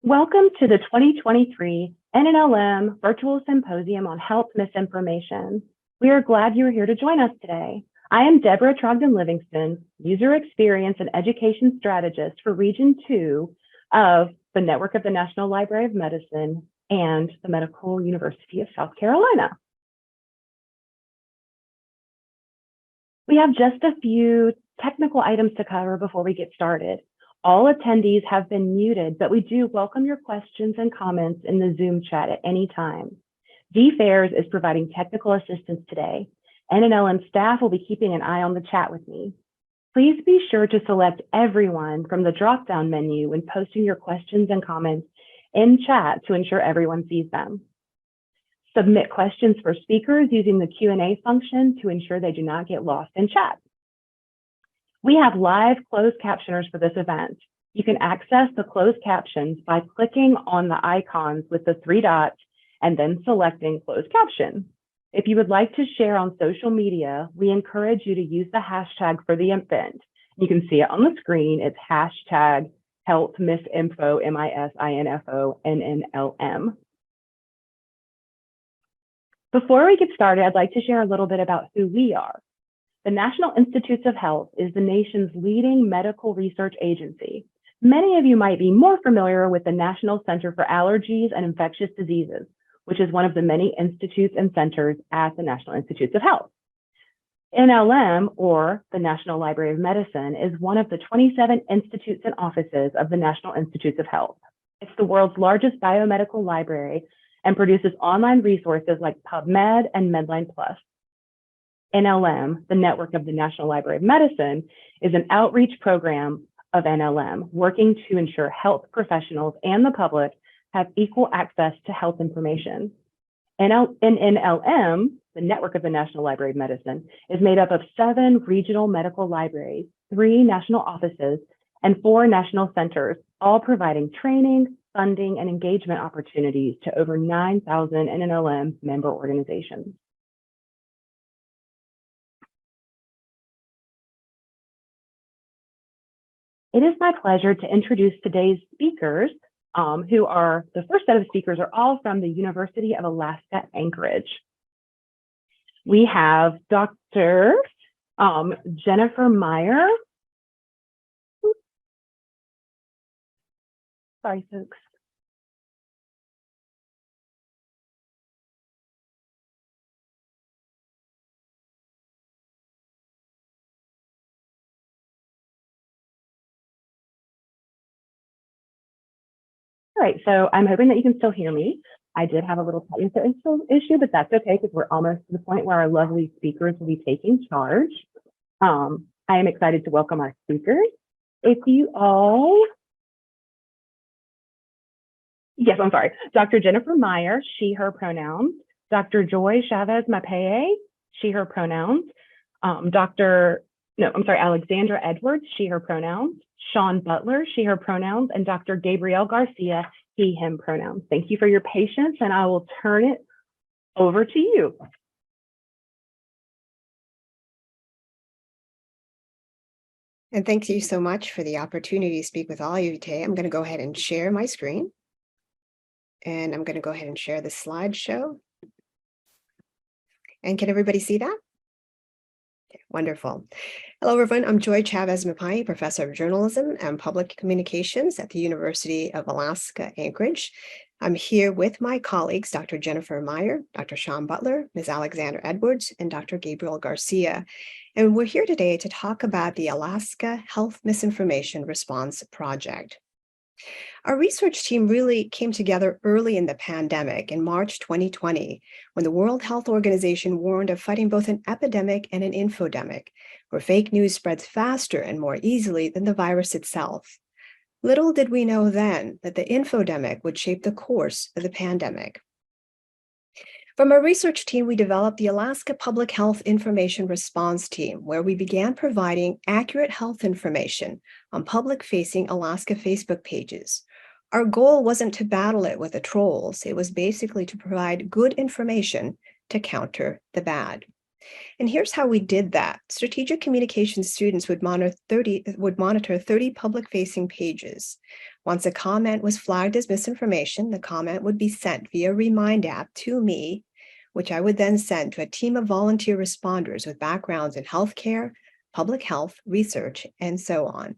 Welcome to the 2023 NNLM Virtual Symposium on Health Misinformation. We are glad you are here to join us today. I am Deborah Trogdon-Livingston, User Experience and Education Strategist for Region 2 of the Network of the National Library of Medicine and the Medical University of South Carolina. We have just a few technical items to cover before we get started. All attendees have been muted, but we do welcome your questions and comments in the Zoom chat at any time. VFairs is providing technical assistance today. NNLM staff will be keeping an eye on the chat with me. Please be sure to select everyone from the drop-down menu when posting your questions and comments in chat to ensure everyone sees them. Submit questions for speakers using the Q&A function to ensure they do not get lost in chat. We have live closed captioners for this event. You can access the closed captions by clicking on the icons with the 3 dots and then selecting closed caption. If you would like to share on social media, we encourage you to use the hashtag for the event. You can see it on the screen. It's hashtag healthmisinfo, MISINFO, Before we get started, I'd like to share a little bit about who we are. The National Institutes of Health is the nation's leading medical research agency. Many of you might be more familiar with the National Center for Allergies and Infectious Diseases, which is one of the many institutes and centers at the National Institutes of Health. NLM, or the National Library of Medicine, is one of the 27 institutes and offices of the National Institutes of Health. It's the world's largest biomedical library and produces online resources like PubMed and Medline Plus. NLM, the Network of the National Library of Medicine, is an outreach program of NLM working to ensure health professionals and the public have equal access to health information. NLM, the Network of the National Library of Medicine, is made up of 7 regional medical libraries, 3 national offices, and 4 national centers, all providing training, funding, and engagement opportunities to over 9,000 NLM member organizations. It is my pleasure to introduce today's speakers, who are, the first set of speakers are all from the University of Alaska, Anchorage. We have Dr. Jennifer Meyer. Sorry, folks. All right, so I'm hoping that you can still hear me. I did have a little technical issue, but that's okay because we're almost to the point where our lovely speakers will be taking charge. I am excited to welcome our speakers. If you all, yes, I'm sorry. Dr. Jennifer Meyer, she, her pronouns. Dr. Joy Chavez Mapeye, she, her pronouns. Alexandra Edwards, she, her pronouns. Sean Butler, she, her pronouns, and Dr. Gabriel Garcia, he, him pronouns. Thank you for your patience, and I will turn it over to you. And thank you so much for the opportunity to speak with all of you today. I'm going to go ahead and share my screen. And I'm going to go ahead and share the slideshow. And can everybody see that? Okay, wonderful. Hello, everyone. I'm Joy Chavez Mapeye, Professor of Journalism and Public Communications at the University of Alaska, Anchorage. I'm here with my colleagues, Dr. Jennifer Meyer, Dr. Sean Butler, Ms. Alexandra Edwards, and Dr. Gabriel Garcia. And we're here today to talk about the Alaska Health Misinformation Response Project. Our research team really came together early in the pandemic in March 2020, when the World Health Organization warned of fighting both an epidemic and an infodemic, where fake news spreads faster and more easily than the virus itself. Little did we know then that the infodemic would shape the course of the pandemic. From our research team, we developed the Alaska Public Health Information Response Team, where we began providing accurate health information on public-facing Alaska Facebook pages. Our goal wasn't to battle it with the trolls. It was basically to provide good information to counter the bad. And here's how we did that. Strategic communications students would monitor 30 public-facing pages. Once a comment was flagged as misinformation, the comment would be sent via Remind app to me, which I would then send to a team of volunteer responders with backgrounds in healthcare, public health, research, and so on.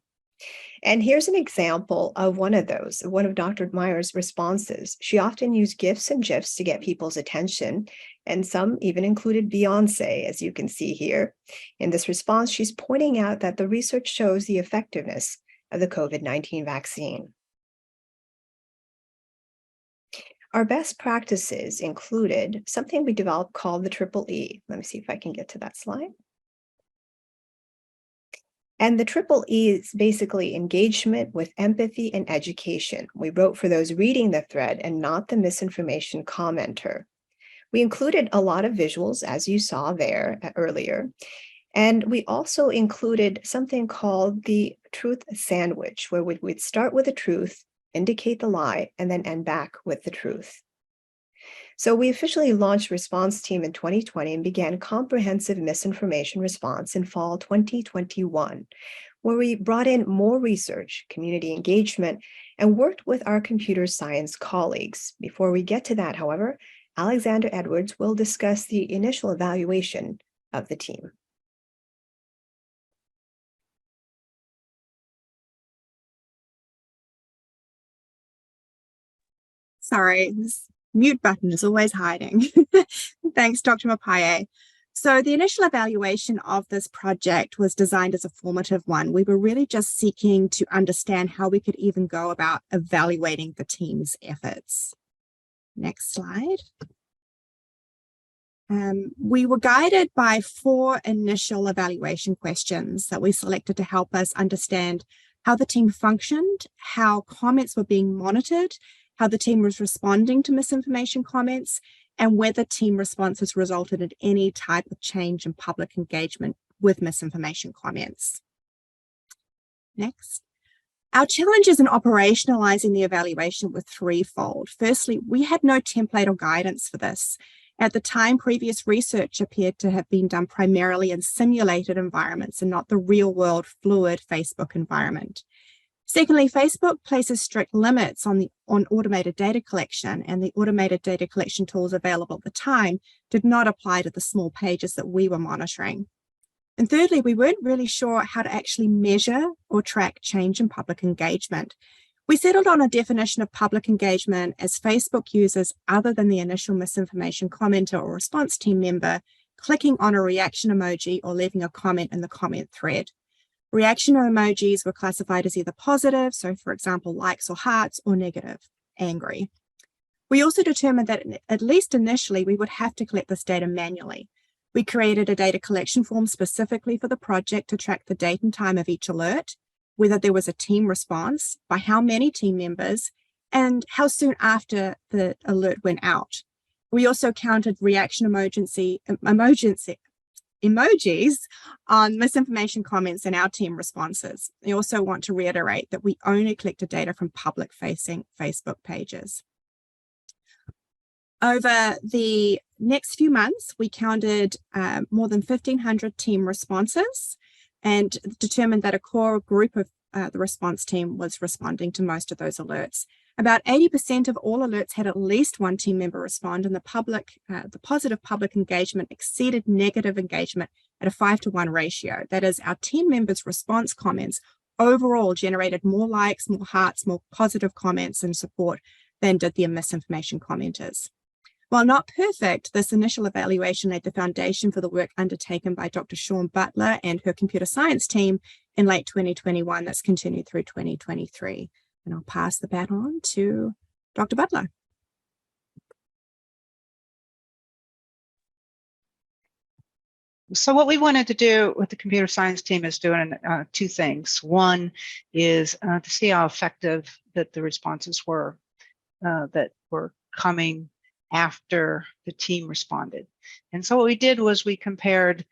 And here's an example of one of those, one of Dr. Meyer's responses. She often used GIFs and GIFs to get people's attention, and some even included Beyonce, as you can see here. In this response, she's pointing out that the research shows the effectiveness of the COVID-19 vaccine. Our best practices included something we developed called the Triple E. Let me see if I can get to that slide. And the Triple E is basically engagement with empathy and education. We wrote for those reading the thread and not the misinformation commenter. We included a lot of visuals, as you saw there earlier. And we also included something called the truth sandwich, where we'd start with the truth, indicate the lie, and then end back with the truth. So we officially launched Response Team in 2020 and began comprehensive misinformation response in fall 2021, where we brought in more research, community engagement, and worked with our computer science colleagues. Before we get to that, however, Alexander Edwards will discuss the initial evaluation of the team. Sorry, this mute button is always hiding. Thanks, Dr. Mapaye. So the initial evaluation of this project was designed as a formative one. We were really just seeking to understand how we could even go about evaluating the team's efforts. Next slide. We were guided by 4 initial evaluation questions that we selected to help us understand how the team functioned, how comments were being monitored, how the team was responding to misinformation comments, and whether team responses resulted in any type of change in public engagement with misinformation comments. Next. Our challenges in operationalizing the evaluation were threefold. Firstly, we had no template or guidance for this. At the time, previous research appeared to have been done primarily in simulated environments and not the real-world fluid Facebook environment. Secondly, Facebook places strict limits on automated data collection, and the automated data collection tools available at the time did not apply to the small pages that we were monitoring. And thirdly, we weren't really sure how to actually measure or track change in public engagement. We settled on a definition of public engagement as Facebook users other than the initial misinformation commenter or response team member clicking on a reaction emoji or leaving a comment in the comment thread. Reaction emojis were classified as either positive, so for example, likes or hearts, or negative, angry. We also determined that at least initially, we would have to collect this data manually. We created a data collection form specifically for the project to track the date and time of each alert, whether there was a team response, by how many team members, and how soon after the alert went out. We also counted reaction emojis on misinformation comments in our team responses. I also want to reiterate that we only collected data from public-facing Facebook pages. Over the next few months, we counted more than 1,500 team responses and determined that a core group of the response team was responding to most of those alerts. About 80% of all alerts had at least one team member respond, and the positive public engagement exceeded negative engagement at a 5-to-1 ratio. That is, our team members' response comments overall generated more likes, more hearts, more positive comments and support than did the misinformation commenters. While not perfect, this initial evaluation laid the foundation for the work undertaken by Dr. Sean Butler and her computer science team in late 2021 that's continued through 2023. And I'll pass the baton to Dr. Butler. So what we wanted to do with the computer science team is doing 2 things. One is to see how effective that the responses were that were coming after the team responded. And so what we did was we compared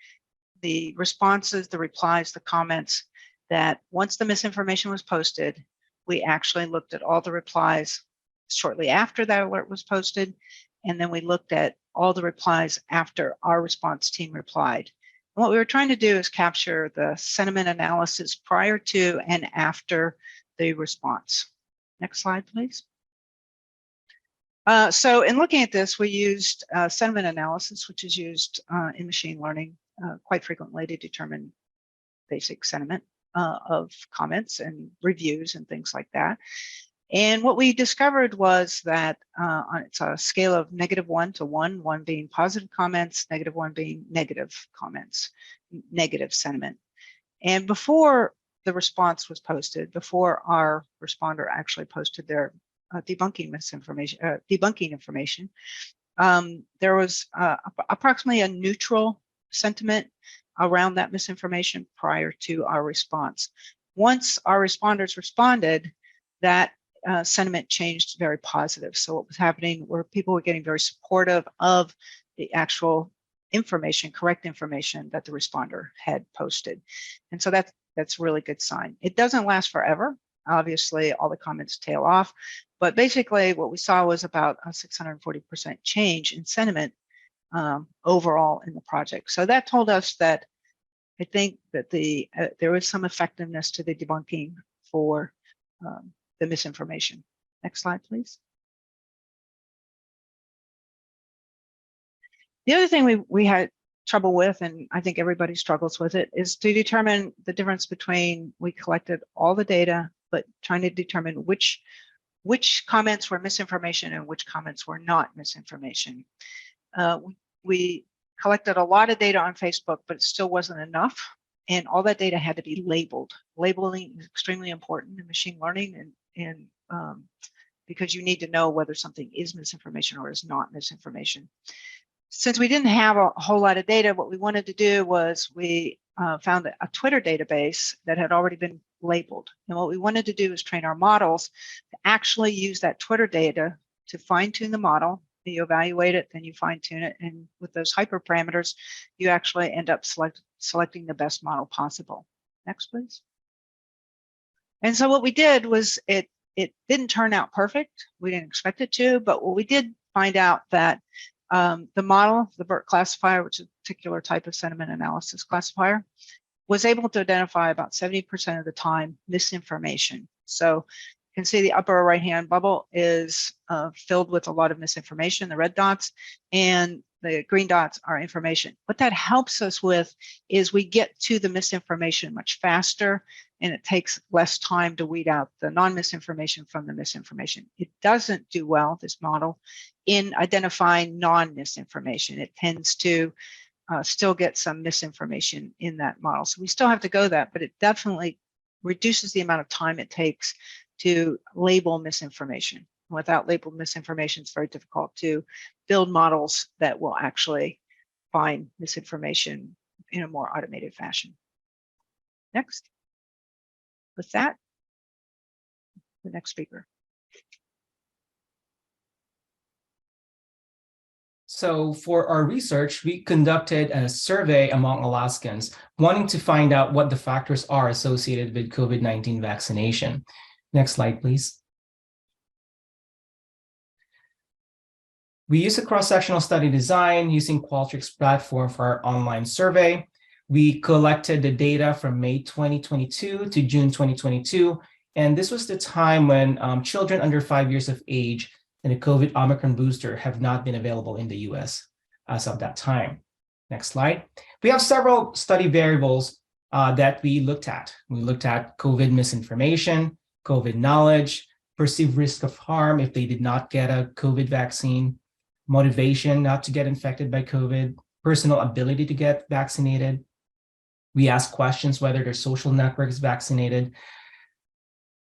the responses, the replies, the comments that once the misinformation was posted, we actually looked at all the replies shortly after that alert was posted, and then we looked at all the replies after our response team replied. And what we were trying to do is capture the sentiment analysis prior to and after the response. Next slide, please. So in looking at this, we used sentiment analysis, which is used in machine learning quite frequently to determine basic sentiment of comments and reviews and things like that. And what we discovered was that it's a scale of -1 to 1, 1 being positive comments, -1 being negative comments, negative sentiment. And before the response was posted, before our responder actually posted their debunking information, there was approximately a neutral sentiment around that misinformation prior to our response. Once our responders responded, that sentiment changed very positive. So what was happening were people were getting very supportive of the actual information, correct information that the responder had posted. And so that's a really good sign. It doesn't last forever. Obviously, all the comments tail off. But basically, what we saw was about a 640% change in sentiment overall in the project. So that told us that I think that there was some effectiveness to the debunking for the misinformation. Next slide, please. The other thing we had trouble with, and I think everybody struggles with it, is to determine the difference between we collected all the data, but trying to determine which comments were misinformation and which comments were not misinformation. We collected a lot of data on Facebook, but it still wasn't enough. And all that data had to be labeled. Labeling is extremely important in machine learning, and because you need to know whether something is misinformation or is not misinformation. Since we didn't have a whole lot of data, what we wanted to do was we found a Twitter database that had already been labeled. And what we wanted to do is train our models to actually use that Twitter data to fine-tune the model. You evaluate it, then you fine-tune it, and with those hyperparameters, you actually end up selecting the best model possible. Next, please. And so what we did was it didn't turn out perfect. We didn't expect it to, but what we did find out that the model, the BERT classifier, which is a particular type of sentiment analysis classifier, was able to identify about 70% of the time misinformation. So you can see the upper right-hand bubble is filled with a lot of misinformation, the red dots, and the green dots are information. What that helps us with is we get to the misinformation much faster, and it takes less time to weed out the non-misinformation from the misinformation. It doesn't do well, this model, in identifying non-misinformation. It tends to still get some misinformation in that model. So we still have to go that, but it definitely reduces the amount of time it takes to label misinformation. Without labeled misinformation, it's very difficult to build models that will actually find misinformation in a more automated fashion. Next. With that, the next speaker. So for our research, we conducted a survey among Alaskans, wanting to find out what the factors are associated with COVID-19 vaccination. Next slide, please. We used a cross-sectional study design using Qualtrics platform for our online survey. We collected the data from May 2022 to June 2022, and this was the time when children under 5 years of age and the COVID Omicron booster have not been available in the US as of that time. Next slide. We have several study variables that we looked at. We looked at COVID misinformation, COVID knowledge, perceived risk of harm if they did not get a COVID vaccine, motivation not to get infected by COVID, personal ability to get vaccinated. We asked questions whether their social network is vaccinated.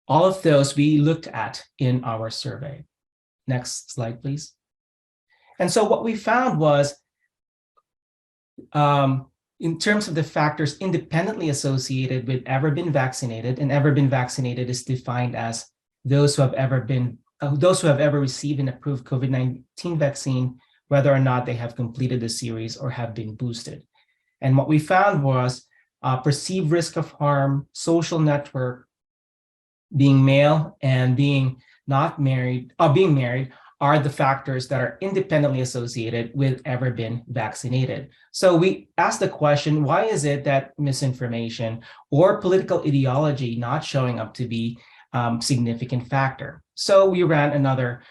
All of those we looked at in our survey. Next slide, please. And so what we found was, in terms of the factors independently associated with ever been vaccinated, and ever been vaccinated is defined as those who have ever received an approved COVID-19 vaccine, whether or not they have completed the series or have been boosted. And what we found was perceived risk of harm, social network, being male, and being not married, being married are the factors that are independently associated with ever been vaccinated. So we asked the question, why is it that misinformation or political ideology not showing up to be significant factor. So we ran another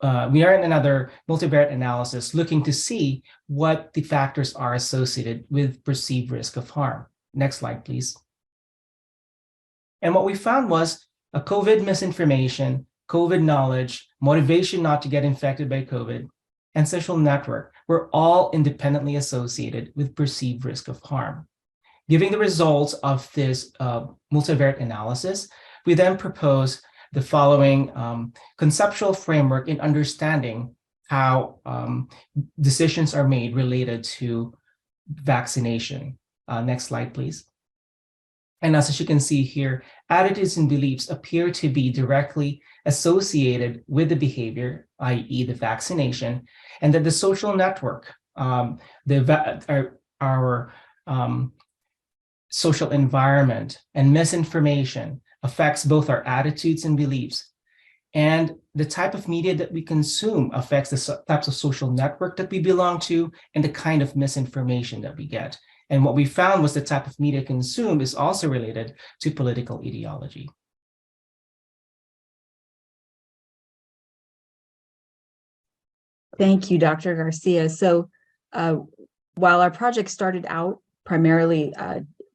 multivariate analysis looking to see what the factors are associated with perceived risk of harm. Next slide, please. And what we found was a COVID misinformation, COVID knowledge, motivation not to get infected by COVID, and social network were all independently associated with perceived risk of harm. Given the results of this multivariate analysis, we then propose the following conceptual framework in understanding how decisions are made related to vaccination. Next slide, please. And as you can see here, attitudes and beliefs appear to be directly associated with the behavior, i.e. the vaccination, and that the social network, our social environment and misinformation affects both our attitudes and beliefs. And the type of media that we consume affects the types of social network that we belong to and the kind of misinformation that we get. And what we found was the type of media consumed is also related to political ideology. Thank you, Dr. Garcia. So while our project started out primarily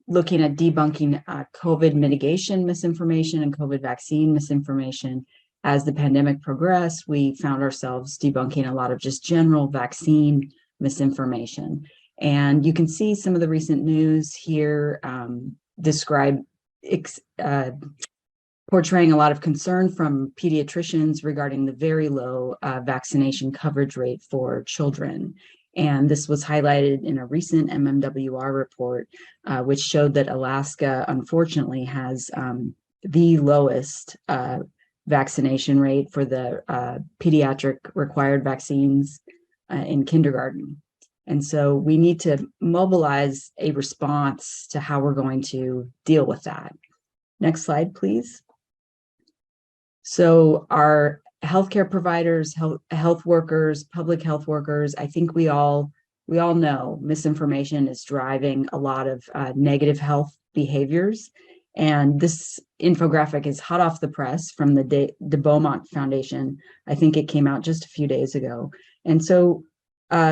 looking at debunking COVID mitigation misinformation and COVID vaccine misinformation, as the pandemic progressed, we found ourselves debunking a lot of just general vaccine misinformation. And you can see some of the recent news here portraying a lot of concern from pediatricians regarding the very low vaccination coverage rate for children. And this was highlighted in a recent MMWR report, which showed that Alaska, unfortunately, has the lowest vaccination rate for the pediatric required vaccines in kindergarten. And so we need to mobilize a response to how we're going to deal with that. Next slide, please. So our healthcare providers, health workers, public health workers, I think we all know misinformation is driving a lot of negative health behaviors. And this infographic is hot off the press from the De Beaumont Foundation. I think it came out just a few days ago. And so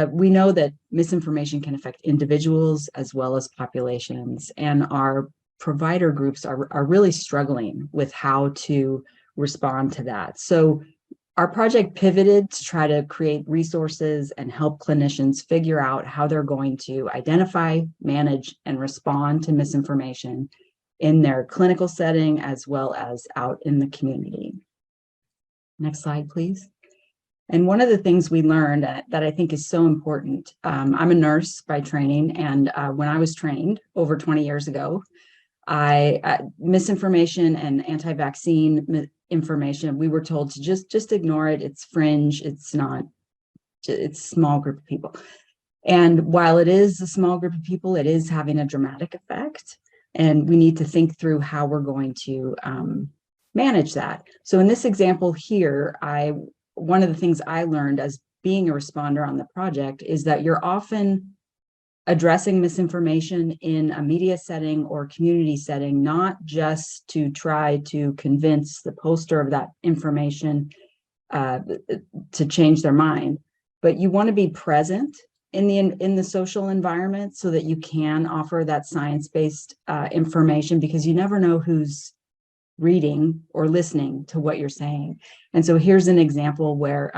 we know that misinformation can affect individuals as well as populations, and our provider groups are really struggling with how to respond to that. So our project pivoted to try to create resources and help clinicians figure out how they're going to identify, manage, and respond to misinformation in their clinical setting as well as out in the community. Next slide, please. And one of the things we learned that I think is so important, I'm a nurse by training, and when I was trained over 20 years ago, misinformation and anti-vaccine information, we were told to just ignore it. It's fringe. It's not. It's a small group of people. And while it is a small group of people, it is having a dramatic effect. And we need to think through how we're going to manage that. So in this example here, one of the things I learned as being a responder on the project is that you're often addressing misinformation in a media setting or community setting, not just to try to convince the poster of that information to change their mind, but you want to be present in the social environment so that you can offer that science-based information, because you never know who's reading or listening to what you're saying. And so here's an example where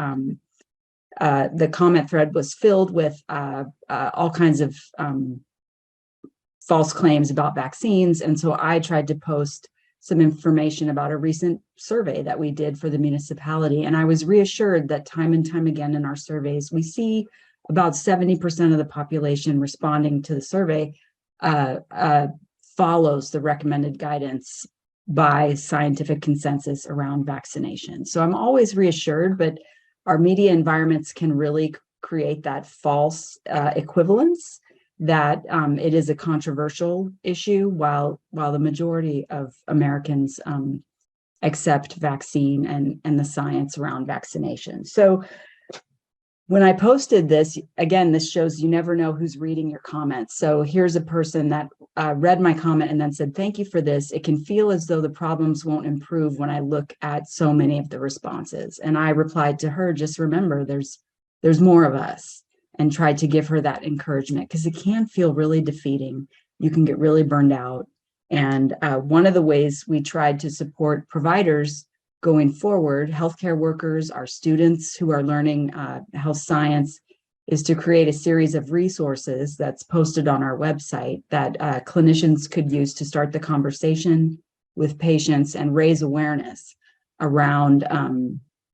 the comment thread was filled with all kinds of false claims about vaccines. And so I tried to post some information about a recent survey that we did for the municipality. And I was reassured that time and time again in our surveys, we see about 70% of the population responding to the survey follows the recommended guidance by scientific consensus around vaccination. So I'm always reassured, but our media environments can really create that false equivalence that it is a controversial issue, while the majority of Americans accept vaccine and the science around vaccination. So when I posted this, again, this shows you never know who's reading your comments. So here's a person that read my comment and then said, thank you for this. It can feel as though the problems won't improve when I look at so many of the responses. And I replied to her, just remember, there's more of us, and tried to give her that encouragement, because it can feel really defeating. You can get really burned out. And one of the ways we tried to support providers going forward, healthcare workers, our students who are learning health science, is to create a series of resources that's posted on our website that clinicians could use to start the conversation with patients and raise awareness around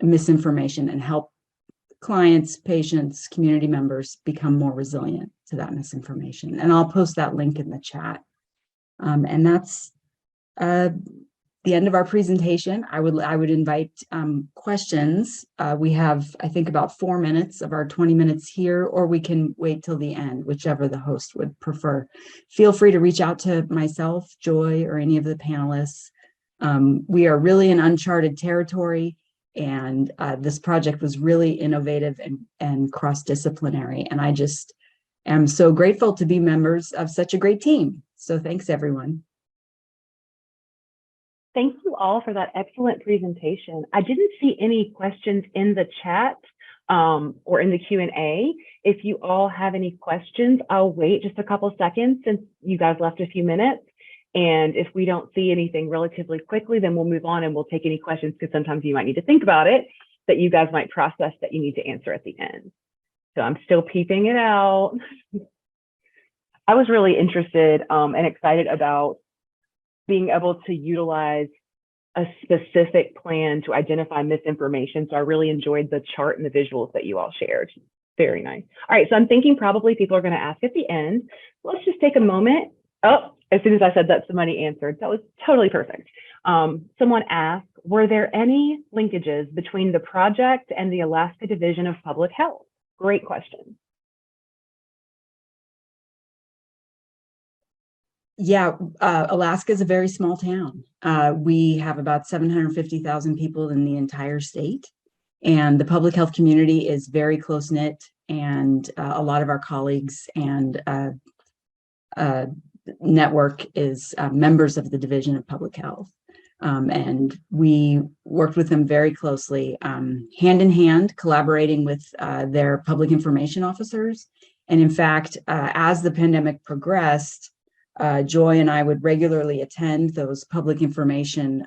misinformation and help clients, patients, community members become more resilient to that misinformation. And I'll post that link in the chat. And that's the end of our presentation. I would invite questions. We have, I think, about 4 minutes of our 20 minutes here, or we can wait till the end, whichever the host would prefer. Feel free to reach out to myself, Joy, or any of the panelists. We are really in uncharted territory, and this project was really innovative and cross-disciplinary. And I just am so grateful to be members of such a great team. So thanks, everyone. Thank you all for that excellent presentation. I didn't see any questions in the chat or in the Q&A. If you all have any questions, I'll wait just a couple seconds since you guys left a few minutes. And if we don't see anything relatively quickly, then we'll move on and we'll take any questions, because sometimes you might need to think about it that you guys might process that you need to answer at the end. So I'm still peeping it out. I was really interested and excited about being able to utilize a specific plan to identify misinformation. So I really enjoyed the chart and the visuals that you all shared. Very nice. All right, so I'm thinking probably people are going to ask at the end. Let's just take a moment. Oh, as soon as I said that, somebody answered. That was totally perfect. Someone asked, were there any linkages between the project and the Alaska Division of Public Health? Great question. Yeah, Alaska is a very small town. We have about 750,000 people in the entire state, and the public health community is very close-knit, and a lot of our colleagues and network is members of the Division of Public Health. And we worked with them very closely, hand in hand, collaborating with their public information officers. And in fact, as the pandemic progressed, Joy and I would regularly attend those public information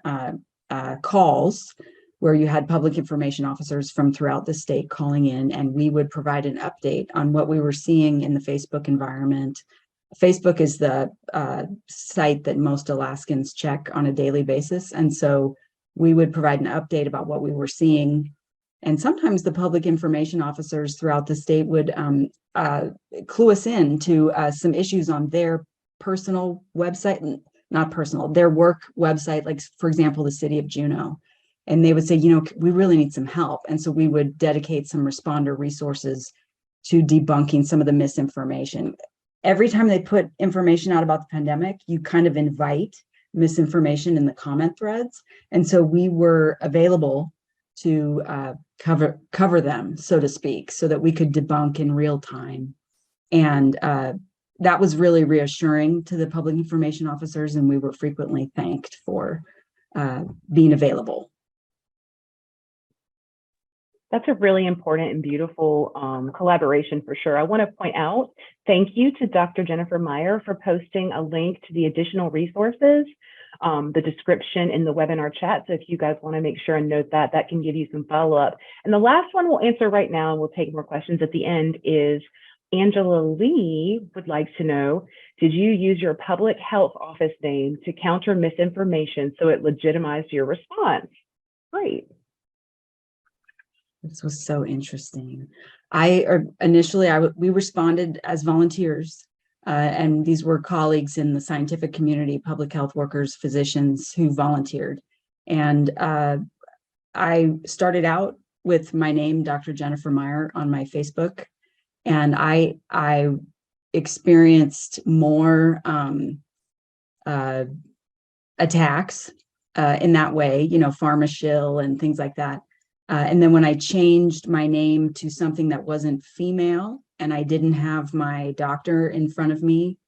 calls where you had public information officers from throughout the state calling in, and we would provide an update on what we were seeing in the Facebook environment. Facebook is the site that most Alaskans check on a daily basis. And so we would provide an update about what we were seeing. And sometimes the public information officers throughout the state would clue us in to some issues on their personal website, not personal, their work website, like, for example, the city of Juneau. And they would say, you know, we really need some help. And so we would dedicate some responder resources to debunking some of the misinformation. Every time they put information out about the pandemic, you kind of invite misinformation in the comment threads. And so we were available to cover them, so to speak, so that we could debunk in real time. And that was really reassuring to the public information officers, and we were frequently thanked for being available. That's a really important and beautiful collaboration for sure. I want to point out, thank you to Dr. Jennifer Meyer for posting a link to the additional resources, the description in the webinar chat. So if you guys want to make sure and note that, that can give you some follow-up. And the last one we'll answer right now, and we'll take more questions at the end, is Angela Lee would like to know, did you use your public health office name to counter misinformation so it legitimized your response? Great. This was so interesting. We responded as volunteers, and these were colleagues in the scientific community, public health workers, physicians who volunteered. And I started out with my name, Dr. Jennifer Meyer, on my Facebook, and I experienced more attacks in that way, you know, pharma shill and things like that. And then when I changed my name to something that wasn't female and I didn't have my doctor in front of me,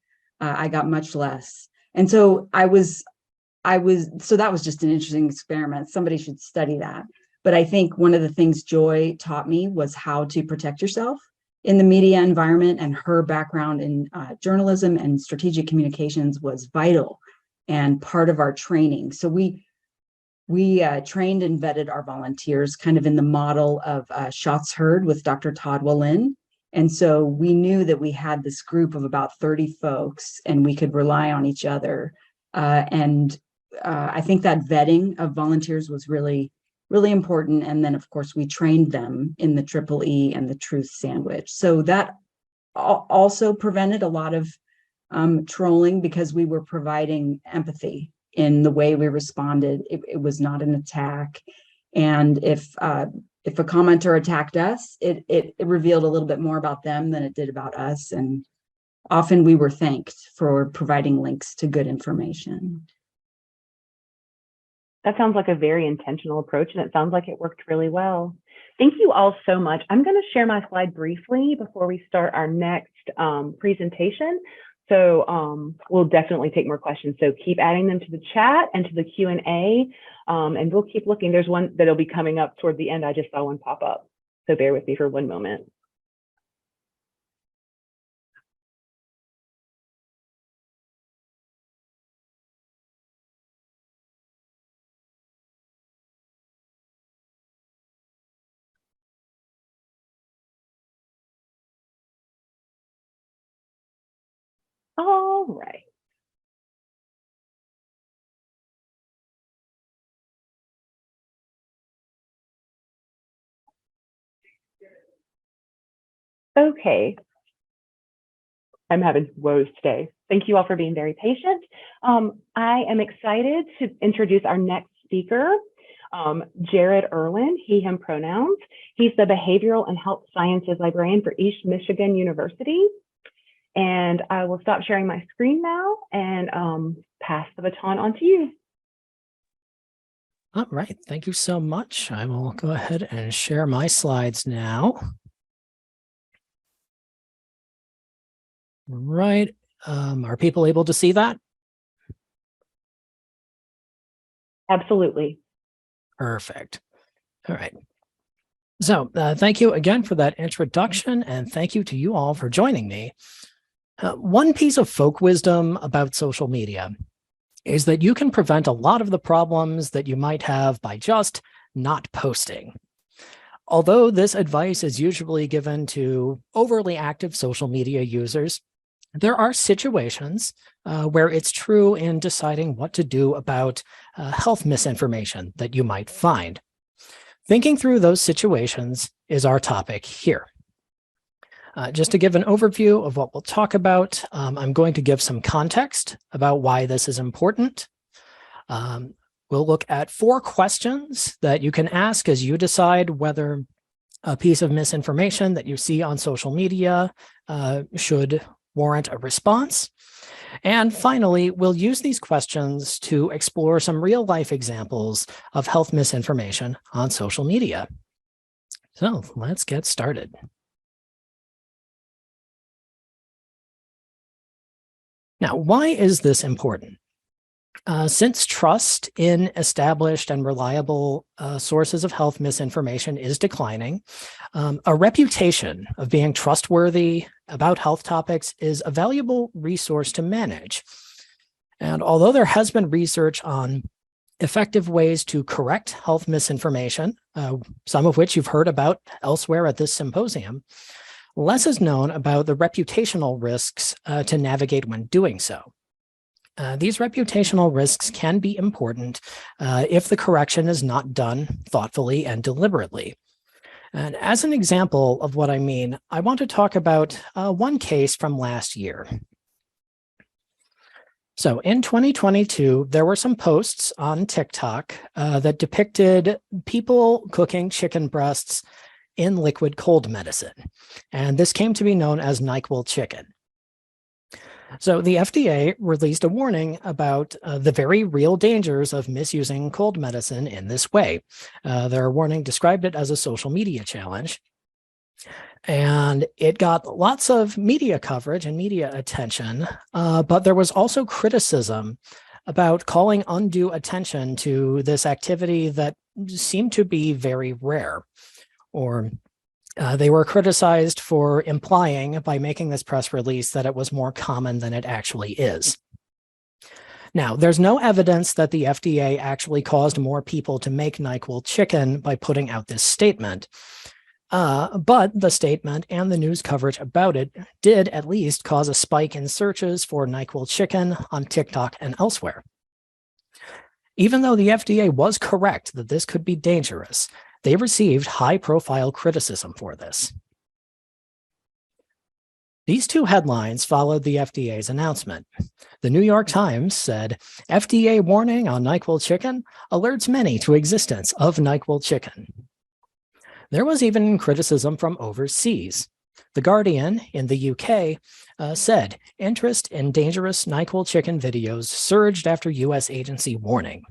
I got much less. And so so that was just an interesting experiment. Somebody should study that. But I think one of the things Joy taught me was how to protect yourself in the media environment, and her background in journalism and strategic communications was vital and part of our training. So we trained and vetted our volunteers kind of in the model of Shots Heard with Dr. Todd Wallin. And so we knew that we had this group of about 30 folks and we could rely on each other. I think that vetting of volunteers was really, really important. And then, of course, we trained them in the Triple E and the Truth Sandwich. So that also prevented a lot of trolling, because we were providing empathy in the way we responded. It was not an attack. And if a commenter attacked us, it revealed a little bit more about them than it did about us. And often we were thanked for providing links to good information. That sounds like a very intentional approach, and it sounds like it worked really well. Thank you all so much. I'm going to share my slide briefly before we start our next presentation. So we'll definitely take more questions. So keep adding them to the chat and to the Q&A, and we'll keep looking. There's one that'll be coming up toward the end. I just saw one pop up. So bear with me for one moment. All right. Okay. I'm having woes today. Thank you all for being very patient. I am excited to introduce our next speaker, Jared Erlin, he, him pronouns. He's the Behavioral and Health Sciences Librarian for East Michigan University. And I will stop sharing my screen now and pass the baton on to you. All right, thank you so much. I will go ahead and share my slides now. Right, are people able to see that? Absolutely. Perfect. All right. So thank you again for that introduction, and thank you to you all for joining me. One piece of folk wisdom about social media is that you can prevent a lot of the problems that you might have by just not posting. Although this advice is usually given to overly active social media users, there are situations where it's true in deciding what to do about health misinformation that you might find. Thinking through those situations is our topic here. Just to give an overview of what we'll talk about, I'm going to give some context about why this is important. We'll look at 4 questions that you can ask as you decide whether a piece of misinformation that you see on social media should warrant a response. And finally, we'll use these questions to explore some real-life examples of health misinformation on social media. So let's get started. Now, why is this important? Since trust in established and reliable sources of health misinformation is declining, a reputation of being trustworthy about health topics is a valuable resource to manage. And although there has been research on effective ways to correct health misinformation, some of which you've heard about elsewhere at this symposium, less is known about the reputational risks to navigate when doing so. These reputational risks can be important if the correction is not done thoughtfully and deliberately. And as an example of what I mean, I want to talk about one case from last year. So in 2022, there were some posts on TikTok that depicted people cooking chicken breasts in liquid cold medicine. And this came to be known as NyQuil chicken. So the FDA released a warning about the very real dangers of misusing cold medicine in this way. Their warning described it as a social media challenge. And it got lots of media coverage and media attention, but there was also criticism about calling undue attention to this activity that seemed to be very rare. Or they were criticized for implying by making this press release that it was more common than it actually is. Now, there's no evidence that the FDA actually caused more people to make NyQuil chicken by putting out this statement. But the statement and the news coverage about it did at least cause a spike in searches for NyQuil chicken on TikTok and elsewhere. Even though the FDA was correct that this could be dangerous, they received high-profile criticism for this. These two headlines followed the FDA's announcement. The New York Times said, FDA warning on NyQuil chicken alerts many to existence of NyQuil chicken. There was even criticism from overseas. The Guardian in the UK said interest in dangerous NyQuil chicken videos surged after US agency warning.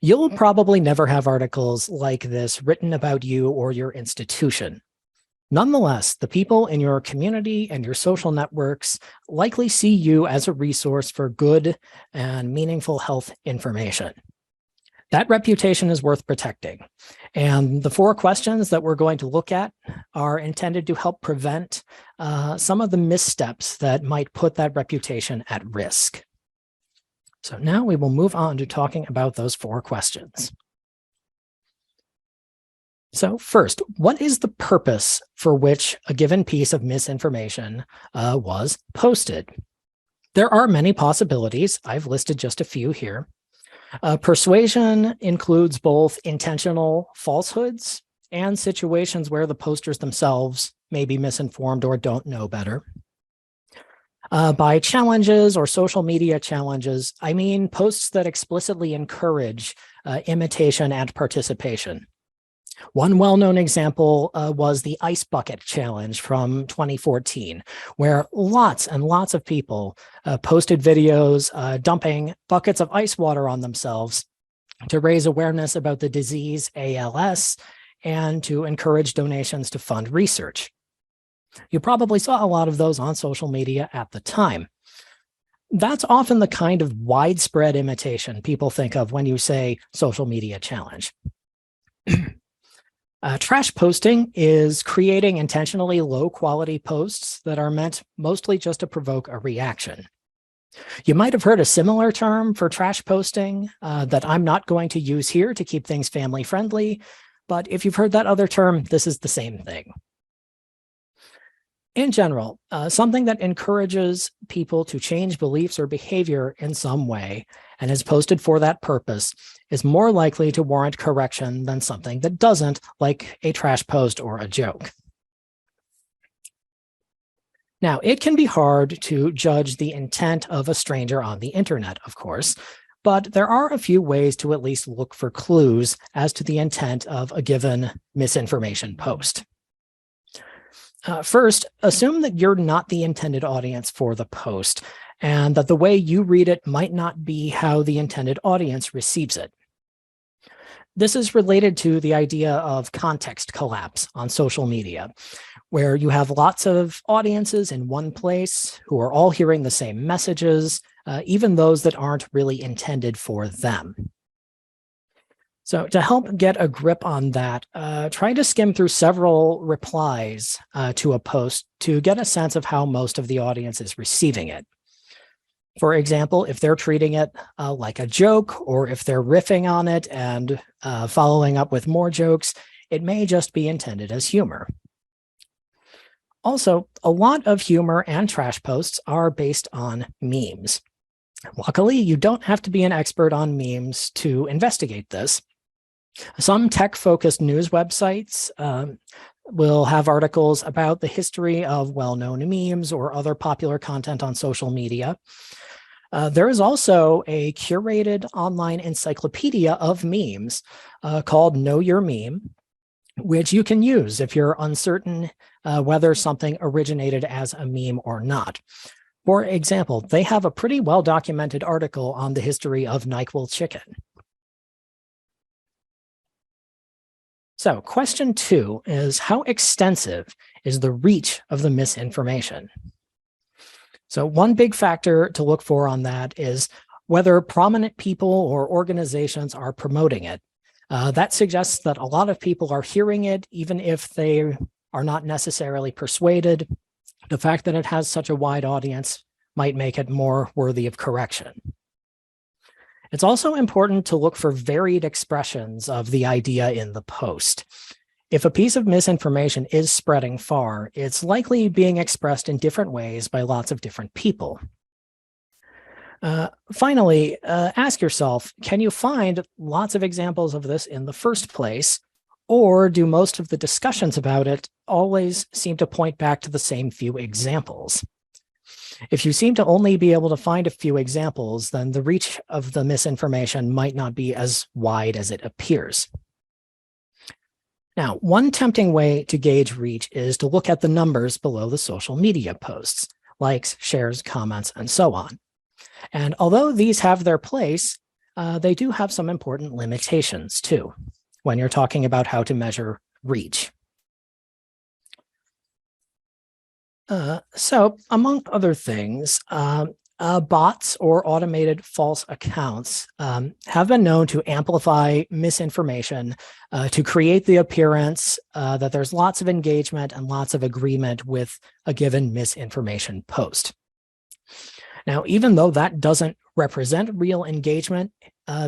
You'll probably never have articles like this written about you or your institution. Nonetheless, the people in your community and your social networks likely see you as a resource for good and meaningful health information. That reputation is worth protecting. And the 4 questions that we're going to look at are intended to help prevent some of the missteps that might put that reputation at risk. So now we will move on to talking about those 4 questions. So first, what is the purpose for which a given piece of misinformation was posted? There are many possibilities. I've listed just a few here. Persuasion includes both intentional falsehoods and situations where the posters themselves may be misinformed or don't know better. By challenges or social media challenges, I mean posts that explicitly encourage imitation and participation. One well-known example was the Ice Bucket Challenge from 2014, where lots and lots of people posted videos dumping buckets of ice water on themselves to raise awareness about the disease ALS and to encourage donations to fund research. You probably saw a lot of those on social media at the time. That's often the kind of widespread imitation people think of when you say social media challenge. Trash posting is creating intentionally low-quality posts that are meant mostly just to provoke a reaction. You might have heard a similar term for trash posting that I'm not going to use here to keep things family-friendly, but if you've heard that other term, this is the same thing. In general, something that encourages people to change beliefs or behavior in some way and is posted for that purpose is more likely to warrant correction than something that doesn't, like a trash post or a joke. Now, it can be hard to judge the intent of a stranger on the internet, of course, but there are a few ways to at least look for clues as to the intent of a given misinformation post. First, assume that you're not the intended audience for the post, and that the way you read it might not be how the intended audience receives it. This is related to the idea of context collapse on social media, where you have lots of audiences in one place who are all hearing the same messages, even those that aren't really intended for them. So to help get a grip on that, try to skim through several replies to a post to get a sense of how most of the audience is receiving it. For example, if they're treating it like a joke, or if they're riffing on it and following up with more jokes, it may just be intended as humor. Also, a lot of humor and trash posts are based on memes. Luckily, you don't have to be an expert on memes to investigate this. Some tech-focused news websites will have articles about the history of well-known memes or other popular content on social media. There is also a curated online encyclopedia of memes called Know Your Meme, which you can use if you're uncertain whether something originated as a meme or not. For example, they have a pretty well-documented article on the history of NyQuil chicken. So question 2 is, how extensive is the reach of the misinformation? So one big factor to look for on that is whether prominent people or organizations are promoting it. That suggests that a lot of people are hearing it, even if they are not necessarily persuaded. The fact that it has such a wide audience might make it more worthy of correction. It's also important to look for varied expressions of the idea in the post. If a piece of misinformation is spreading far, it's likely being expressed in different ways by lots of different people. Finally, ask yourself, can you find lots of examples of this in the first place, or do most of the discussions about it always seem to point back to the same few examples? If you seem to only be able to find a few examples, then the reach of the misinformation might not be as wide as it appears. Now, one tempting way to gauge reach is to look at the numbers below the social media posts, likes, shares, comments, and so on. And although these have their place, they do have some important limitations too, when you're talking about how to measure reach. So among other things, bots or automated false accounts have been known to amplify misinformation to create the appearance that there's lots of engagement and lots of agreement with a given misinformation post. Now, even though that doesn't represent real engagement,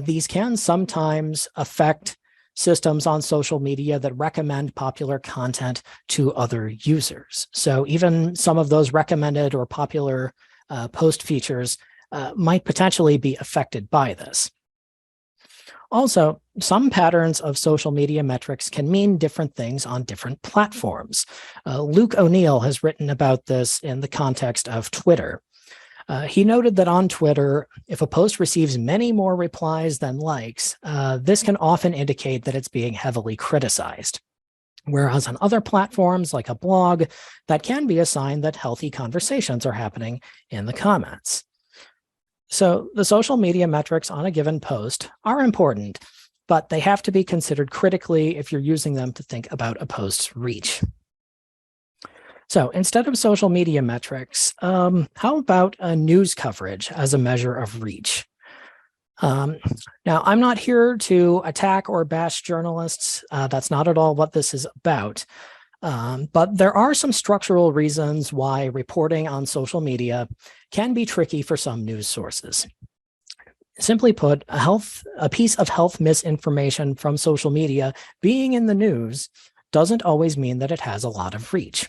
these can sometimes affect systems on social media that recommend popular content to other users. So even some of those recommended or popular post features might potentially be affected by this. Also, some patterns of social media metrics can mean different things on different platforms. Luke O'Neill has written about this in the context of Twitter. He noted that on Twitter, if a post receives many more replies than likes, this can often indicate that it's being heavily criticized. Whereas on other platforms, like a blog, that can be a sign that healthy conversations are happening in the comments. So the social media metrics on a given post are important, but they have to be considered critically if you're using them to think about a post's reach. So instead of social media metrics, how about news coverage as a measure of reach? Now, I'm not here to attack or bash journalists. That's not at all what this is about. But there are some structural reasons why reporting on social media can be tricky for some news sources. Simply put, a piece of health misinformation from social media being in the news doesn't always mean that it has a lot of reach.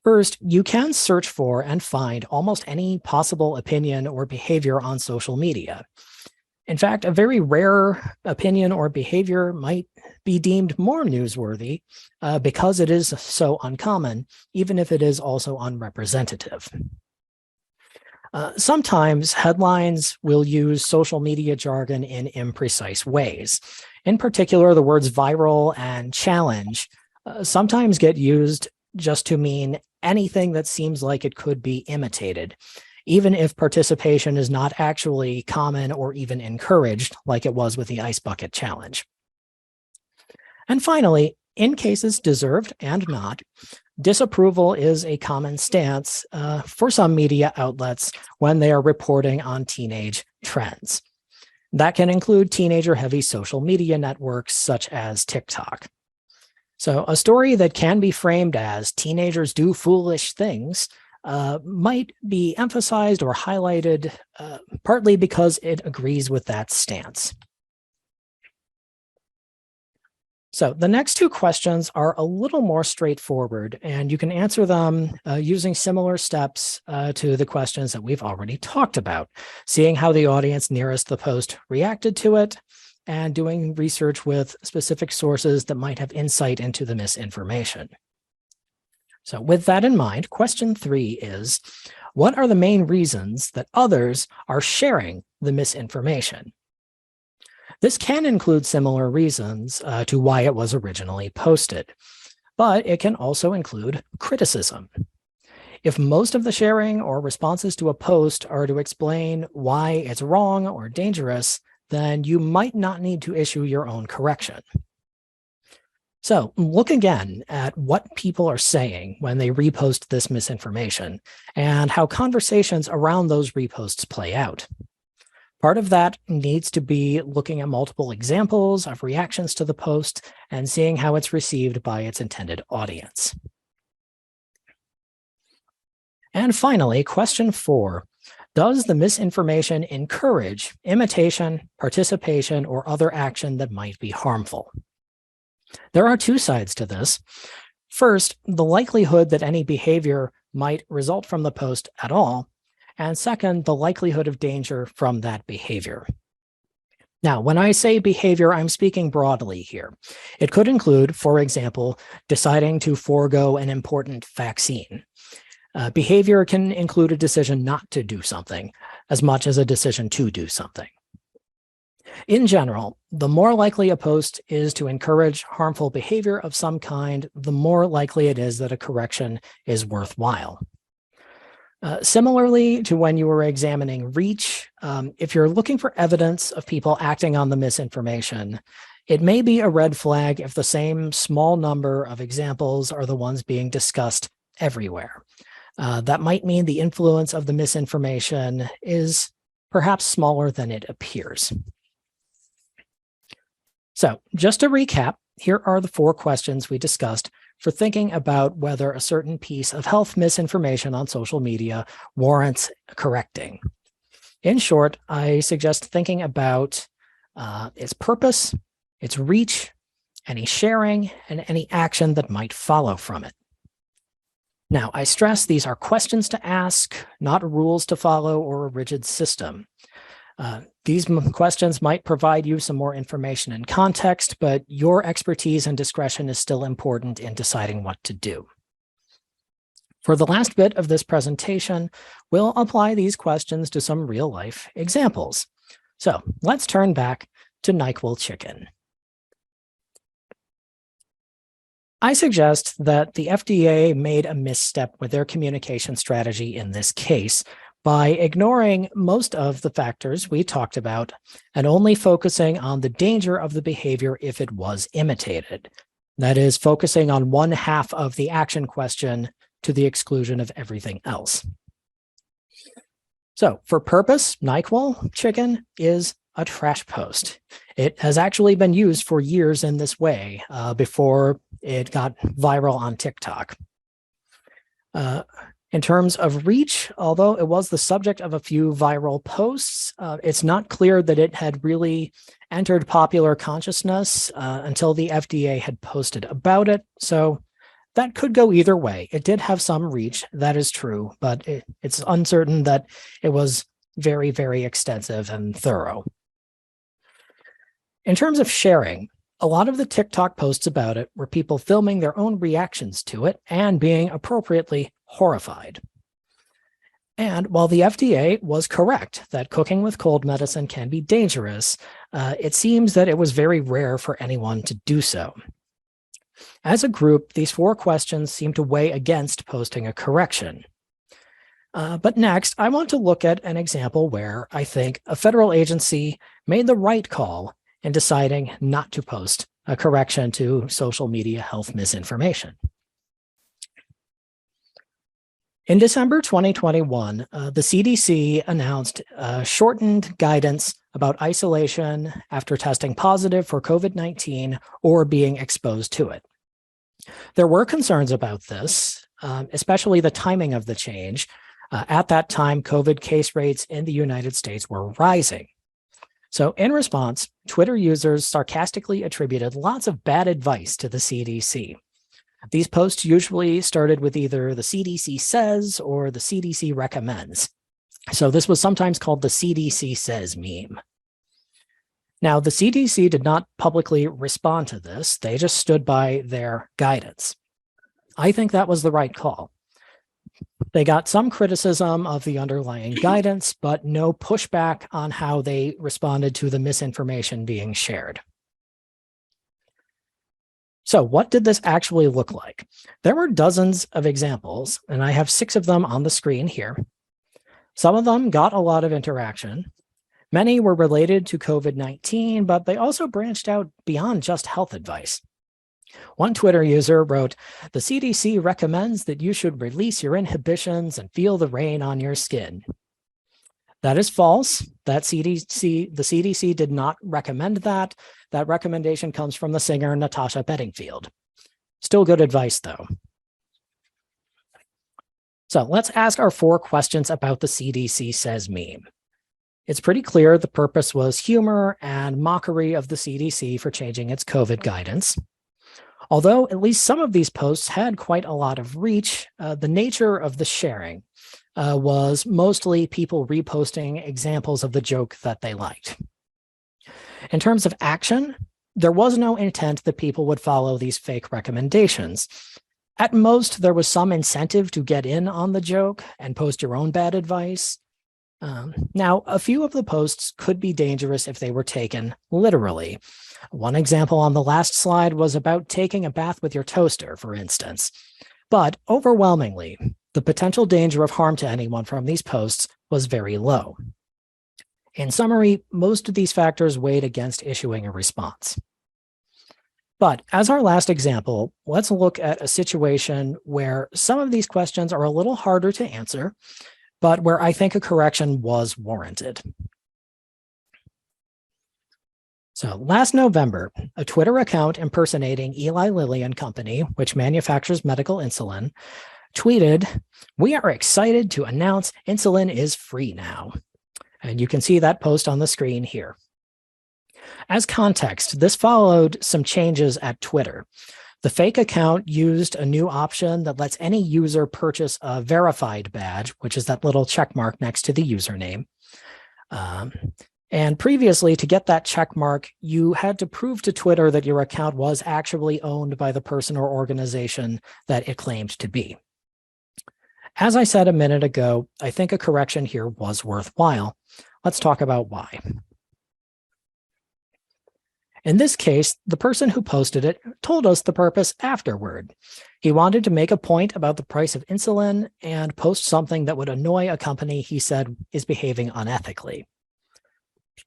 First, you can search for and find almost any possible opinion or behavior on social media. In fact, a very rare opinion or behavior might be deemed more newsworthy because it is so uncommon, even if it is also unrepresentative. Sometimes headlines will use social media jargon in imprecise ways. In particular, the words viral and challenge sometimes get used just to mean anything that seems like it could be imitated, even if participation is not actually common or even encouraged, like it was with the Ice Bucket Challenge. And finally, in cases deserved and not, disapproval is a common stance for some media outlets when they are reporting on teenage trends. That can include teenager-heavy social media networks such as TikTok. So a story that can be framed as teenagers do foolish things might be emphasized or highlighted partly because it agrees with that stance. So the next two questions are a little more straightforward, and you can answer them using similar steps to the questions that we've already talked about, seeing how the audience nearest the post reacted to it, and doing research with specific sources that might have insight into the misinformation. So with that in mind, question 3 is, what are the main reasons that others are sharing the misinformation? This can include similar reasons to why it was originally posted, but it can also include criticism. If most of the sharing or responses to a post are to explain why it's wrong or dangerous, then you might not need to issue your own correction. So look again at what people are saying when they repost this misinformation and how conversations around those reposts play out. Part of that needs to be looking at multiple examples of reactions to the post and seeing how it's received by its intended audience. And finally, question 4. Does the misinformation encourage imitation, participation, or other action that might be harmful? There are two sides to this. First, the likelihood that any behavior might result from the post at all. And second, the likelihood of danger from that behavior. Now, when I say behavior, I'm speaking broadly here. It could include, for example, deciding to forego an important vaccine. Behavior can include a decision not to do something as much as a decision to do something. In general, the more likely a post is to encourage harmful behavior of some kind, the more likely it is that a correction is worthwhile. Similarly to when you were examining reach, if you're looking for evidence of people acting on the misinformation, it may be a red flag if the same small number of examples are the ones being discussed everywhere. That might mean the influence of the misinformation is perhaps smaller than it appears. So just to recap, here are the 4 questions we discussed for thinking about whether a certain piece of health misinformation on social media warrants correcting. In short, I suggest thinking about its purpose, its reach, any sharing, and any action that might follow from it. Now, I stress these are questions to ask, not rules to follow or a rigid system. These questions might provide you some more information and context, but your expertise and discretion is still important in deciding what to do. For the last bit of this presentation, we'll apply these questions to some real-life examples. So let's turn back to NyQuil chicken. I suggest that the FDA made a misstep with their communication strategy in this case by ignoring most of the factors we talked about and only focusing on the danger of the behavior if it was imitated. That is, focusing on one half of the action question to the exclusion of everything else. So for purpose, NyQuil chicken is a trash post. It has actually been used for years in this way before it got viral on TikTok. In terms of reach, although it was the subject of a few viral posts, it's not clear that it had really entered popular consciousness until the FDA had posted about it. So that could go either way. It did have some reach, that is true, but it's uncertain that it was very, very extensive and thorough. In terms of sharing, a lot of the TikTok posts about it were people filming their own reactions to it and being appropriately horrified. And while the FDA was correct that cooking with cold medicine can be dangerous, it seems that it was very rare for anyone to do so. As a group, these 4 questions seem to weigh against posting a correction. But next, I want to look at an example where I think a federal agency made the right call in deciding not to post a correction to social media health misinformation. In December 2021, the CDC announced shortened guidance about isolation after testing positive for COVID-19 or being exposed to it. There were concerns about this, especially the timing of the change. At that time, COVID case rates in the United States were rising. So in response, Twitter users sarcastically attributed lots of bad advice to the CDC. These posts usually started with either the CDC says or the CDC recommends. So this was sometimes called the CDC says meme. Now, the CDC did not publicly respond to this. They just stood by their guidance. I think that was the right call. They got some criticism of the underlying guidance, but no pushback on how they responded to the misinformation being shared. So what did this actually look like? There were dozens of examples, and I have 6 of them on the screen here. Some of them got a lot of interaction. Many were related to COVID-19, but they also branched out beyond just health advice. One Twitter user wrote, "The CDC recommends that you should release your inhibitions and feel the rain on your skin." That is false. The CDC did not recommend that. That recommendation comes from the singer Natasha Bedingfield. Still good advice, though. So let's ask our 4 questions about the CDC Says meme. It's pretty clear the purpose was humor and mockery of the CDC for changing its COVID guidance. Although at least some of these posts had quite a lot of reach, the nature of the sharing was mostly people reposting examples of the joke that they liked. In terms of action, there was no intent that people would follow these fake recommendations. At most, there was some incentive to get in on the joke and post your own bad advice. Now, a few of the posts could be dangerous if they were taken literally. One example on the last slide was about taking a bath with your toaster, for instance. But overwhelmingly, the potential danger of harm to anyone from these posts was very low. In summary, most of these factors weighed against issuing a response. But as our last example, let's look at a situation where some of these questions are a little harder to answer, but where I think a correction was warranted. So last November, a Twitter account impersonating Eli Lilly and Company, which manufactures medical insulin, tweeted, "We are excited to announce insulin is free now." And you can see that post on the screen here. As context, this followed some changes at Twitter. The fake account used a new option that lets any user purchase a verified badge, which is that little check mark next to the username. And previously, to get that check mark, you had to prove to Twitter that your account was actually owned by the person or organization that it claimed to be. As I said a minute ago, I think a correction here was worthwhile. Let's talk about why. In this case, the person who posted it told us the purpose afterward. He wanted to make a point about the price of insulin and post something that would annoy a company he said is behaving unethically.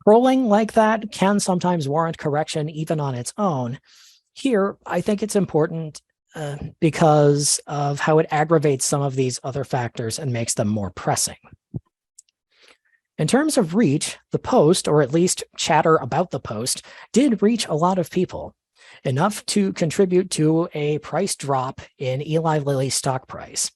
Trolling like that can sometimes warrant correction even on its own. Here, I think it's important because of how it aggravates some of these other factors and makes them more pressing. In terms of reach, the post, or at least chatter about the post, did reach a lot of people, enough to contribute to a price drop in Eli Lilly's stock price.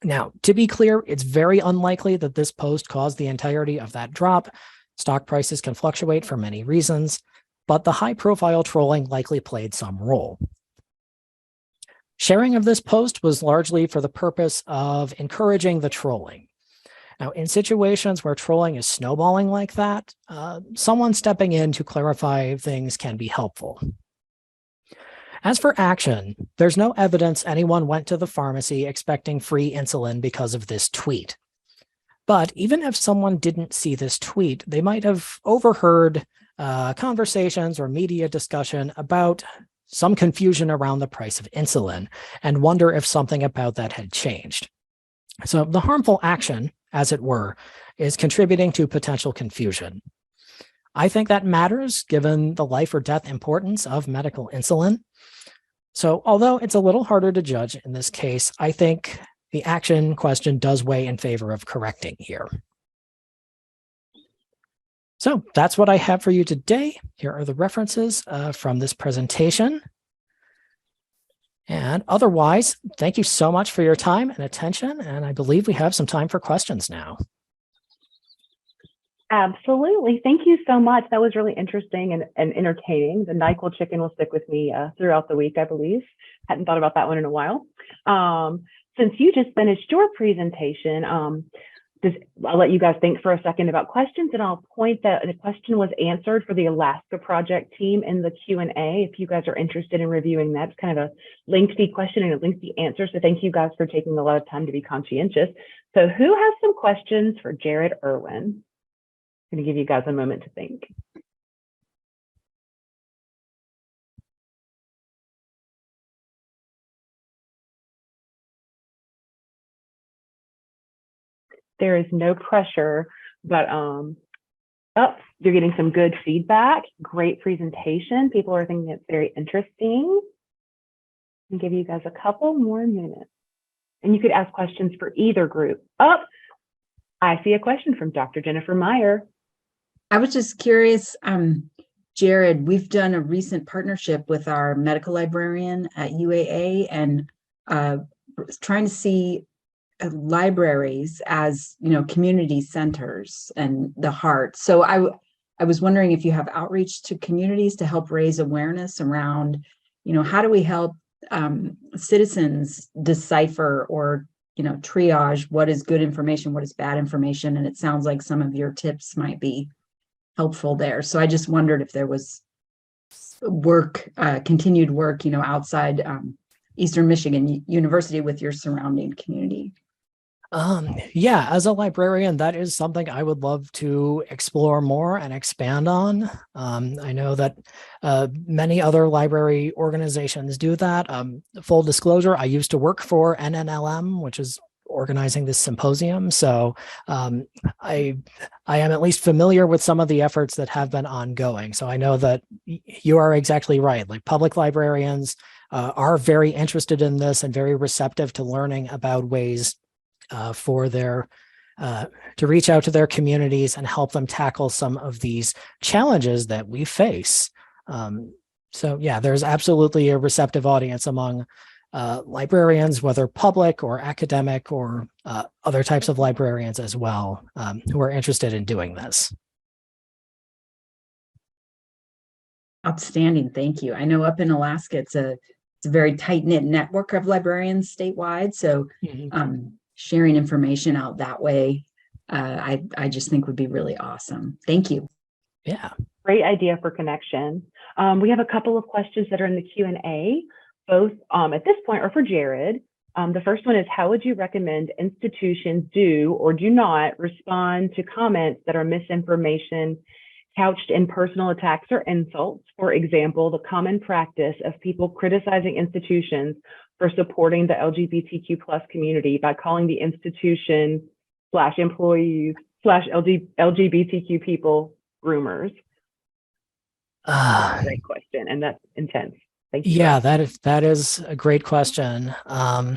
Now, to be clear, it's very unlikely that this post caused the entirety of that drop. Stock prices can fluctuate for many reasons, but the high-profile trolling likely played some role. Sharing of this post was largely for the purpose of encouraging the trolling. Now, in situations where trolling is snowballing like that, someone stepping in to clarify things can be helpful. As for action, there's no evidence anyone went to the pharmacy expecting free insulin because of this tweet. But even if someone didn't see this tweet, they might have overheard conversations or media discussion about some confusion around the price of insulin and wonder if something about that had changed. So the harmful action, as it were, is contributing to potential confusion. I think that matters given the life or death importance of medical insulin. So although it's a little harder to judge in this case, I think the action question does weigh in favor of correcting here. So that's what I have for you today. Here are the references from this presentation. And otherwise, thank you so much for your time and attention. And I believe we have some time for questions now. Absolutely. Thank you so much. That was really interesting and entertaining. The NyQuil chicken will stick with me throughout the week, I believe. Hadn't thought about that one in a while. Since you just finished your presentation, I'll let you guys think for a second about questions, and I'll point that the question was answered for the Alaska project team in the Q&A. If you guys are interested in reviewing that, it's kind of a lengthy question and a lengthy answer. So thank you guys for taking a lot of time to be conscientious. So who has some questions for Jared Irwin? I'm going to give you guys a moment to think. There is no pressure, but you're getting some good feedback. Great presentation. People are thinking it's very interesting. I'll give you guys a couple more minutes. And you could ask questions for either group. I see a question from Dr. Jennifer Meyer. I was just curious, Jared, we've done a recent partnership with our medical librarian at UAA and trying to see libraries as, community centers and the heart. So I was wondering if you have outreach to communities to help raise awareness around, how do we help citizens decipher or triage what is good information, what is bad information. And it sounds like some of your tips might be helpful there. So I just wondered if there was continued work, outside Eastern Michigan University with your surrounding community. Yeah, as a librarian, that is something I would love to explore more and expand on. I know that many other library organizations do that. Full disclosure, I used to work for NNLM, which is organizing this symposium. So I am at least familiar with some of the efforts that have been ongoing. So I know that you are exactly right. Like public librarians are very interested in this and very receptive to learning about ways for their to reach out to their communities and help them tackle some of these challenges that we face. So yeah, there's absolutely a receptive audience among librarians, whether public or academic or other types of librarians as well, who are interested in doing this. Outstanding, thank you. I know up in Alaska, it's a very tight-knit network of librarians statewide. So sharing information out that way, I just think would be really awesome. Thank you. Yeah. Great idea for connection. We have a couple of questions that are in the Q&A, both at this point are for Jared. The first one is, how would you recommend institutions do or do not respond to comments that are misinformation couched in personal attacks or insults? For example, the common practice of people criticizing institutions for supporting the LGBTQ plus community by calling the institution / employees / LGBTQ people groomers. Great question, and that's intense. Thank you. Yeah, that is a great question. I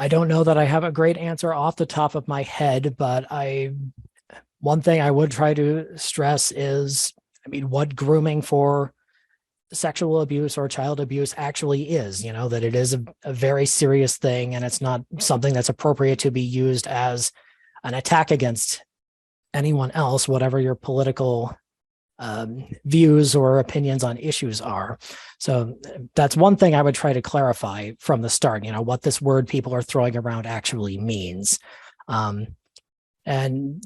don't know that I have a great answer off the top of my head, but one thing I would try to stress is, what grooming for sexual abuse or child abuse actually is, that it is a very serious thing, and it's not something that's appropriate to be used as an attack against anyone else, whatever your political views or opinions on issues are. So that's one thing I would try to clarify from the start, what this word people are throwing around actually means. And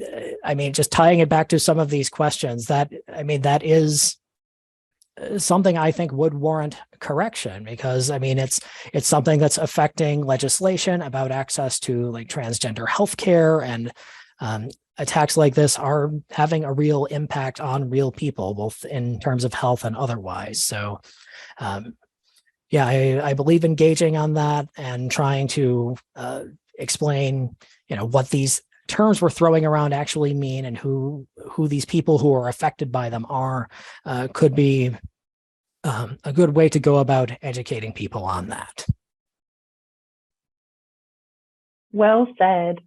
just tying it back to some of these questions, that is something I think would warrant correction, because it's something that's affecting legislation about access to like transgender healthcare, and attacks like this are having a real impact on real people, both in terms of health and otherwise. So yeah, I believe engaging on that and trying to explain, what these terms we're throwing around actually mean and who these people who are affected by them are, could be a good way to go about educating people on that. Well said.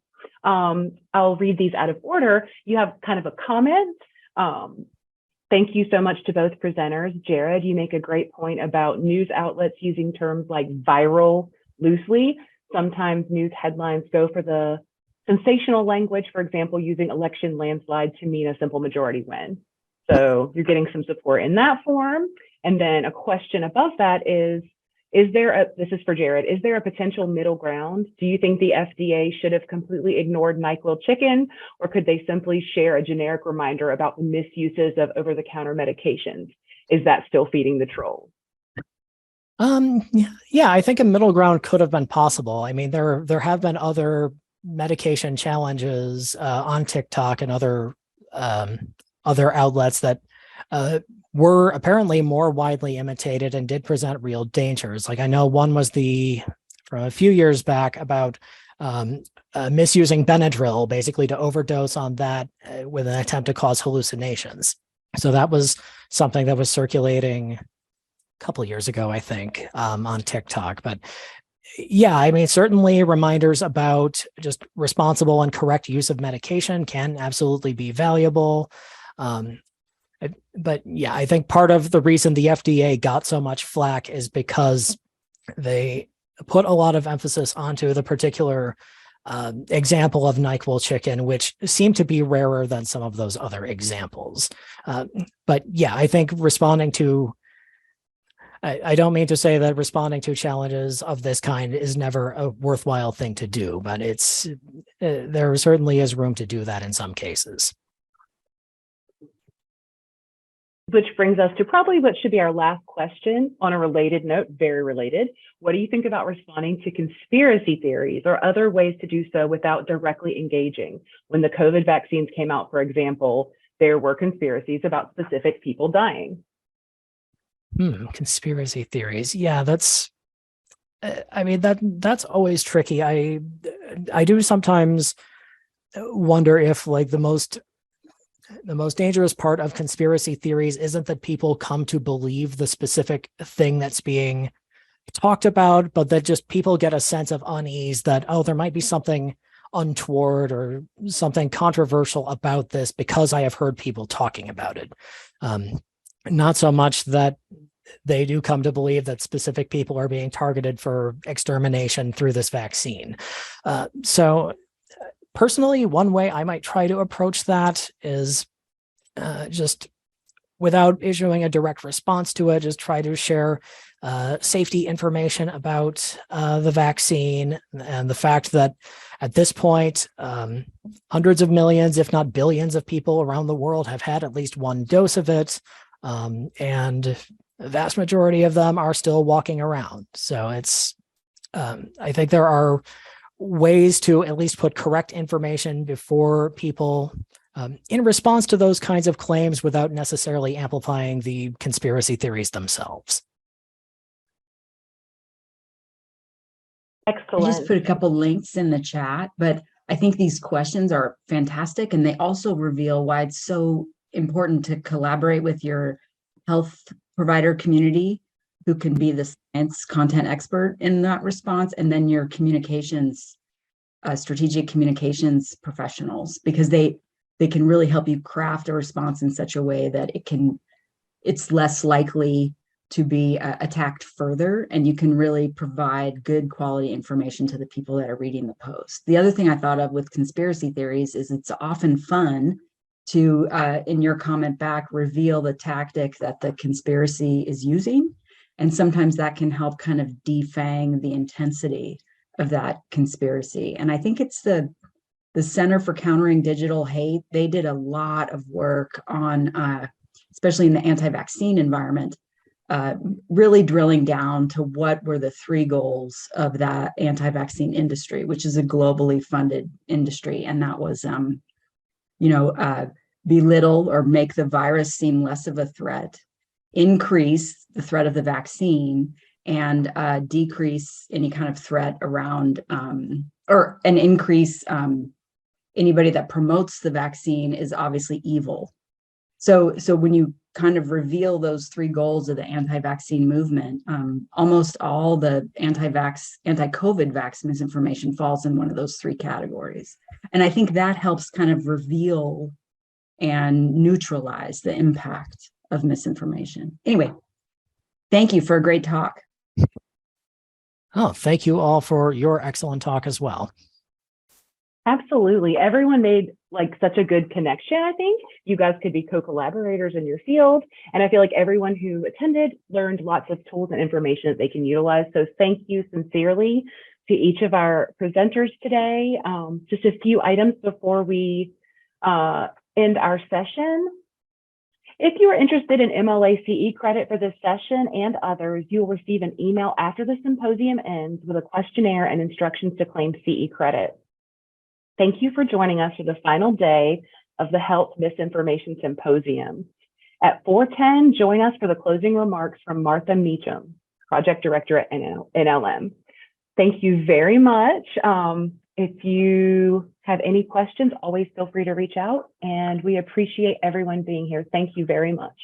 I'll read these out of order. You have kind of a comment. Thank you so much to both presenters. Jared, you make a great point about news outlets using terms like viral loosely. Sometimes news headlines go for the sensational language, for example, using election landslide to mean a simple majority win. So you're getting some support in that form. And then a question above that is this is for Jared, is there a potential middle ground? Do you think the FDA should have completely ignored NyQuil chicken, or could they simply share a generic reminder about the misuses of over-the-counter medications? Is that still feeding the trolls? Yeah, I think a middle ground could have been possible. There have been other medication challenges on TikTok and other outlets that were apparently more widely imitated and did present real dangers. Like I know one was from a few years back about misusing Benadryl basically to overdose on that with an attempt to cause hallucinations. So that was something that was circulating a couple of years ago, I think, on TikTok. But yeah, I mean, certainly reminders about just responsible and correct use of medication can absolutely be valuable. But yeah, I think part of the reason the FDA got so much flack is because they put a lot of emphasis onto the particular example of NyQuil chicken, which seemed to be rarer than some of those other examples. But yeah, I think responding to, I don't mean to say that responding to challenges of this kind is never a worthwhile thing to do, but it's there certainly is room to do that in some cases. Which brings us to probably what should be our last question on a related note, very related. What do you think about responding to conspiracy theories or other ways to do so without directly engaging? When the COVID vaccines came out, for example, there were conspiracies about specific people dying. Conspiracy theories. Yeah, that's, I mean, that's always tricky. I do sometimes wonder if like the most dangerous part of conspiracy theories isn't that people come to believe the specific thing that's being talked about, but that just people get a sense of unease that, oh, there might be something untoward or something controversial about this because I have heard people talking about it. Not so much that they do come to believe that specific people are being targeted for extermination through this vaccine. So personally, one way I might try to approach that is just without issuing a direct response to it, just try to share safety information about the vaccine and the fact that at this point, hundreds of millions, if not billions of people around the world have had at least one dose of it. And the vast majority of them are still walking around. So it's, I think there are ways to at least put correct information before people in response to those kinds of claims without necessarily amplifying the conspiracy theories themselves. Excellent. I just put a couple links in the chat, but I think these questions are fantastic, and they also reveal why it's so important to collaborate with your health provider community, who can be the science content expert in that response, and then your communications, strategic communications professionals, because they can really help you craft a response in such a way that it's less likely to be attacked further, and you can really provide good quality information to the people that are reading the post. The other thing I thought of with conspiracy theories is it's often fun to, in your comment back, reveal the tactic that the conspiracy is using. And sometimes that can help kind of defang the intensity of that conspiracy. And I think it's the Center for Countering Digital Hate. They did a lot of work on, especially in the anti-vaccine environment, really drilling down to what were the 3 goals of that anti-vaccine industry, which is a globally funded industry. And that was, belittle or make the virus seem less of a threat, increase the threat of the vaccine, and decrease any kind of threat around, and increase anybody that promotes the vaccine is obviously evil. So when you kind of reveal those 3 goals of the anti-vaccine movement, almost all the anti-COVID vax misinformation falls in one of those 3 categories. And I think that helps kind of reveal and neutralize the impact of misinformation. Anyway, thank you for a great talk. Oh, thank you all for your excellent talk as well. Absolutely. Everyone made like such a good connection. I think you guys could be co-collaborators in your field. And I feel like everyone who attended learned lots of tools and information that they can utilize. So thank you sincerely to each of our presenters today. Just a few items before we end our session. If you are interested in MLA CE credit for this session and others, you will receive an email after the symposium ends with a questionnaire and instructions to claim CE credit. Thank you for joining us for the final day of the Health Misinformation Symposium. At 4:10, join us for the closing remarks from Martha Meacham, Project Director at NLM. Thank you very much. If you have any questions, always feel free to reach out, and we appreciate everyone being here. Thank you very much.